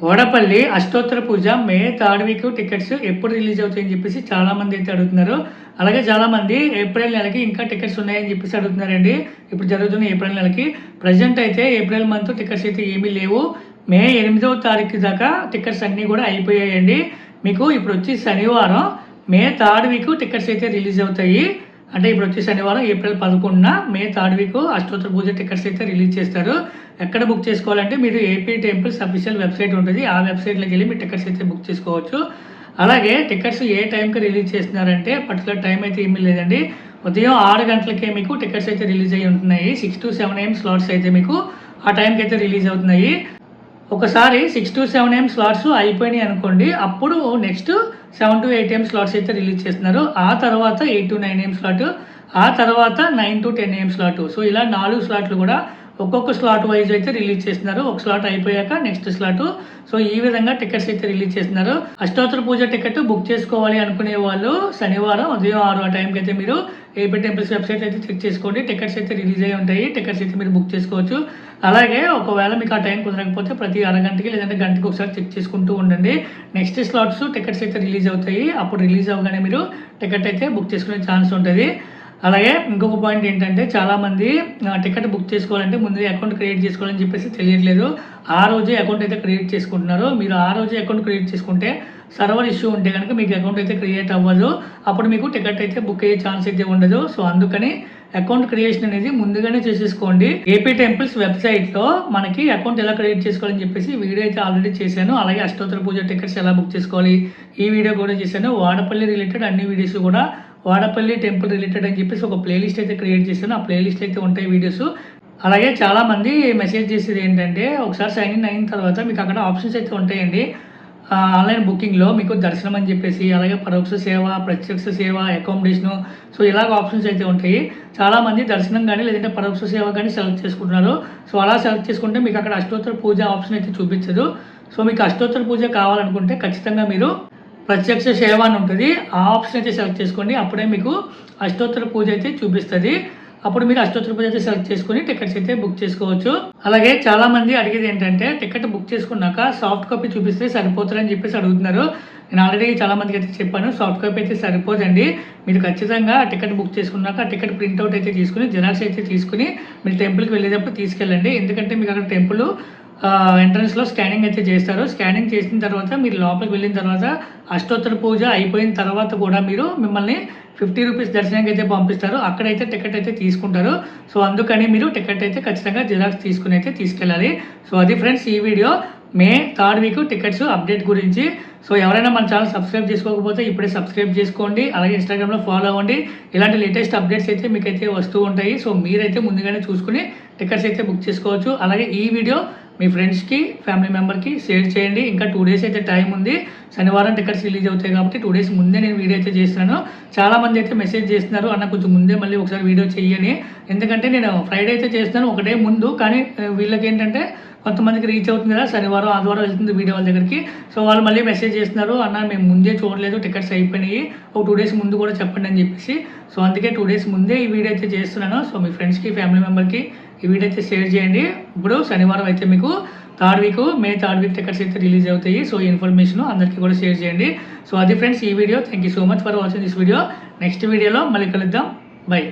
ఓడపల్లి అష్టోత్తర పూజ May third week tickets ఎప్పుడు release అవుతాయని చెప్పేసి చాలామంది అయితే అడుగుతున్నారు. అలాగే చాలామంది ఏప్రిల్ నెలకి ఇంకా టికెట్స్ ఉన్నాయని చెప్పేసి అడుగుతున్నారండి. ఇప్పుడు జరుగుతున్న ఏప్రిల్ నెలకి ప్రజెంట్ అయితే ఏప్రిల్ మంత్ టికెట్స్ అయితే ఏమీ లేవు. మే 8వ తారీఖు దాకా టికెట్స్ అన్నీ కూడా అయిపోయాయండి. మీకు ఇప్పుడు వచ్చి శనివారం మే థర్డ్ వీక్ టికెట్స్ అయితే రిలీజ్ అవుతాయి. అంటే ఇప్పుడు వచ్చే శనివారం ఏప్రిల్ 11న మే థర్డ్ వీక్ అష్టోత్తర పూజ టికెట్స్ అయితే రిలీజ్ చేస్తారు. ఎక్కడ బుక్ చేసుకోవాలంటే మీరు ఏపీ టెంపుల్స్ అఫీషియల్ వెబ్సైట్ ఉంటుంది. ఆ వెబ్సైట్లోకి వెళ్ళి మీరు టికెట్స్ అయితే బుక్ చేసుకోవచ్చు. అలాగే టికెట్స్ ఏ టైంకి రిలీజ్ చేస్తున్నారంటే పర్టికులర్ టైం అయితే ఏమీ లేదండి. ఉదయం 6 గంటలకే మీకు టికెట్స్ అయితే రిలీజ్ అయ్యి ఉంటున్నాయి. 6 to 7 AM స్లాట్స్ అయితే మీకు ఆ టైంకి అయితే రిలీజ్ అవుతున్నాయి. ఒకసారి 6 to 7 AM స్లాట్స్ అయిపోయినాయి అనుకోండి, అప్పుడు నెక్స్ట్ 7 to 8 AM స్లాట్స్ అయితే రిలీజ్ చేస్తున్నారు. ఆ తర్వాత 8 to 9 AM స్లాట్, ఆ తర్వాత 9 to 10 AM స్లాట్. సో ఇలా 4 స్లాట్లు కూడా ఒక్కొక్క స్లాట్ వైజ్ అయితే రిలీజ్ చేస్తున్నారు. ఒక స్లాట్ అయిపోయాక నెక్స్ట్ స్లాట్. సో ఈ విధంగా టికెట్స్ అయితే రిలీజ్ చేస్తున్నారు. అష్టోత్తర పూజ టికెట్ బుక్ చేసుకోవాలి అనుకునే వాళ్ళు శనివారం ఉదయం 6 ఆ టైంకి అయితే మీరు ఏపీ టెంపుల్స్ వెబ్సైట్ అయితే చెక్ చేసుకోండి. టికెట్స్ అయితే రిలీజ్ అయ్యి ఉంటాయి. టికెట్స్ అయితే మీరు బుక్ చేసుకోవచ్చు. అలాగే ఒకవేళ మీకు ఆ టైం కుదరకపోతే ప్రతి అరగంటకి లేదంటే గంటకి ఒకసారి చెక్ చేసుకుంటూ ఉండండి. నెక్స్ట్ స్లాట్స్ టికెట్స్ అయితే రిలీజ్ అవుతాయి. అప్పుడు రిలీజ్ అవ్వగానే మీరు టికెట్ అయితే బుక్ చేసుకునే ఛాన్స్ ఉంటుంది. అలాగే ఇంకొక పాయింట్ ఏంటంటే చాలామంది టికెట్ బుక్ చేసుకోవాలంటే ముందే అకౌంట్ క్రియేట్ చేసుకోవాలని చెప్పేసి తెలియట్లేదు. ఆ రోజే అకౌంట్ అయితే క్రియేట్ చేసుకుంటున్నారు. మీరు ఆ రోజే అకౌంట్ క్రియేట్ చేసుకుంటే సర్వర్ ఇష్యూ ఉంటే కనుక మీకు అకౌంట్ అయితే క్రియేట్ అవ్వదు. అప్పుడు మీకు టికెట్ అయితే బుక్ అయ్యే ఛాన్స్ అయితే ఉండదు. సో అందుకని అకౌంట్ క్రియేషన్ అనేది ముందుగానే చేసేసుకోండి. ఏపీ టెంపుల్స్ వెబ్సైట్లో మనకి అకౌంట్ ఎలా క్రియేట్ చేసుకోవాలని చెప్పేసి వీడియో అయితే ఆల్రెడీ చేశాను. అలాగే అష్టోత్తర పూజ టికెట్స్ ఎలా బుక్ చేసుకోవాలి ఈ వీడియో కూడా చేశాను. వాడపల్లి రిలేటెడ్ అన్ని వీడియోస్ కూడా వాడపల్లి టెంపుల్ రిలేటెడ్ అని చెప్పేసి ఒక ప్లేలిస్ట్ అయితే క్రియేట్ చేశాను. ఆ ప్లేలిస్ట్ అయితే ఉంటాయి వీడియోస్. అలాగే చాలామంది మెసేజ్ చేసేది ఏంటంటే ఒకసారి సైన్ ఇన్ అయిన తర్వాత మీకు అక్కడ ఆప్షన్స్ అయితే ఉంటాయండి. ఆన్లైన్ బుకింగ్లో మీకు దర్శనం అని చెప్పేసి, అలాగే పరోక్ష సేవ, ప్రత్యక్ష సేవ, అకామిడేషను, సో ఇలాగ ఆప్షన్స్ అయితే ఉంటాయి. చాలామంది దర్శనం కానీ లేదంటే పరోక్ష సేవ కానీ సెలెక్ట్ చేసుకుంటున్నారు. సో అలా సెలెక్ట్ చేసుకుంటే మీకు అక్కడ అష్టోత్తర పూజ ఆప్షన్ అయితే చూపించదు. సో మీకు అష్టోత్తర పూజ కావాలనుకుంటే ఖచ్చితంగా మీరు ప్రత్యక్ష సేవ అని ఉంటుంది. ఆ ఆప్షన్ అయితే సెలెక్ట్ చేసుకోండి. అప్పుడే మీకు అష్టోత్తర పూజ అయితే చూపిస్తుంది. అప్పుడు మీరు అష్టోత్తర పూజ అయితే సెలెక్ట్ చేసుకుని టికెట్స్ అయితే బుక్ చేసుకోవచ్చు. అలాగే చాలామంది అడిగేది ఏంటంటే టికెట్ బుక్ చేసుకున్నాక సాఫ్ట్ కాపీ చూపిస్తే సరిపోతుందని చెప్పేసి అడుగుతున్నారు. నేను ఆల్రెడీ చాలామందికి అయితే చెప్పాను, సాఫ్ట్ కాపీ అయితే సరిపోదండి. మీరు ఖచ్చితంగా టికెట్ బుక్ చేసుకున్నాక టికెట్ ప్రింట్అవుట్ అయితే తీసుకుని జిరాక్స్ అయితే తీసుకుని మీరు టెంపుల్కి వెళ్ళేటప్పుడు తీసుకెళ్ళండి. ఎందుకంటే మీకు అక్కడ టెంపుల్ ఎంట్రన్స్లో స్కానింగ్ అయితే చేస్తారు. స్కానింగ్ చేసిన తర్వాత మీరు లోపలికి వెళ్ళిన తర్వాత అష్టోత్తర పూజ అయిపోయిన తర్వాత కూడా మిమ్మల్ని 50 రూపీస్ దర్శనానికి అయితే పంపిస్తారు. అక్కడైతే టికెట్ అయితే తీసుకుంటారు. సో అందుకని మీరు టికెట్ అయితే ఖచ్చితంగా జిరాక్స్ తీసుకుని అయితే తీసుకెళ్ళాలి. సో అది ఫ్రెండ్స్ ఈ video May third week tickets update గురించి. సో ఎవరైనా మన ఛానల్ సబ్స్క్రైబ్ చేసుకోకపోతే ఇప్పుడే సబ్స్క్రైబ్ చేసుకోండి. అలాగే ఇన్స్టాగ్రామ్లో ఫాలో అవ్వండి. ఇలాంటి లేటెస్ట్ అప్డేట్స్ అయితే మీకైతే వస్తూ ఉంటాయి. సో మీరైతే ముందుగానే చూసుకుని టికెట్స్ అయితే బుక్ చేసుకోవచ్చు. అలాగే ఈ వీడియో మీ ఫ్రెండ్స్కి, ఫ్యామిలీ మెంబర్కి షేర్ చేయండి. ఇంకా 2 days అయితే టైం ఉంది. శనివారం టికెట్స్ రిలీజ్ అవుతాయి కాబట్టి 2 days ముందే నేను వీడియో అయితే చేస్తున్నాను. చాలామంది అయితే మెసేజ్ చేస్తున్నారు, అన్న కొంచెం ముందే మళ్ళీ ఒకసారి వీడియో చెయ్యని. ఎందుకంటే నేను ఫ్రైడే అయితే చేస్తున్నాను ఒక డే ముందు, కానీ వీళ్ళకి ఏంటంటే కొంతమందికి రీచ్ అవుతుంది కదా, శనివారం ఆదివారం వెళ్తుంది వీడియో వాళ్ళ దగ్గరికి. సో వాళ్ళు మళ్ళీ మెసేజ్ చేస్తున్నారు, అన్న మేము ముందే చూడలేదు, టికెట్స్ అయిపోయినాయి, ఒక 2 days ముందు కూడా చెప్పండి అని చెప్పేసి. సో అందుకే 2 days ముందే ఈ వీడియో అయితే చేస్తున్నాను. సో మీ ఫ్రెండ్స్కి, ఫ్యామిలీ మెంబర్కి ఈ వీడియో అయితే షేర్ చేయండి. ఇప్పుడు శనివారం అయితే మీకు మే థర్డ్ వీక్ టికెట్స్ అయితే రిలీజ్ అవుతాయి. సో ఈ ఇన్ఫర్మేషన్ అందరికీ కూడా షేర్ చేయండి. సో అది ఫ్రెండ్స్ ఈ video. Thank you so much for watching this video. Next వీడియోలో మళ్ళీ కలుద్దాం. బై.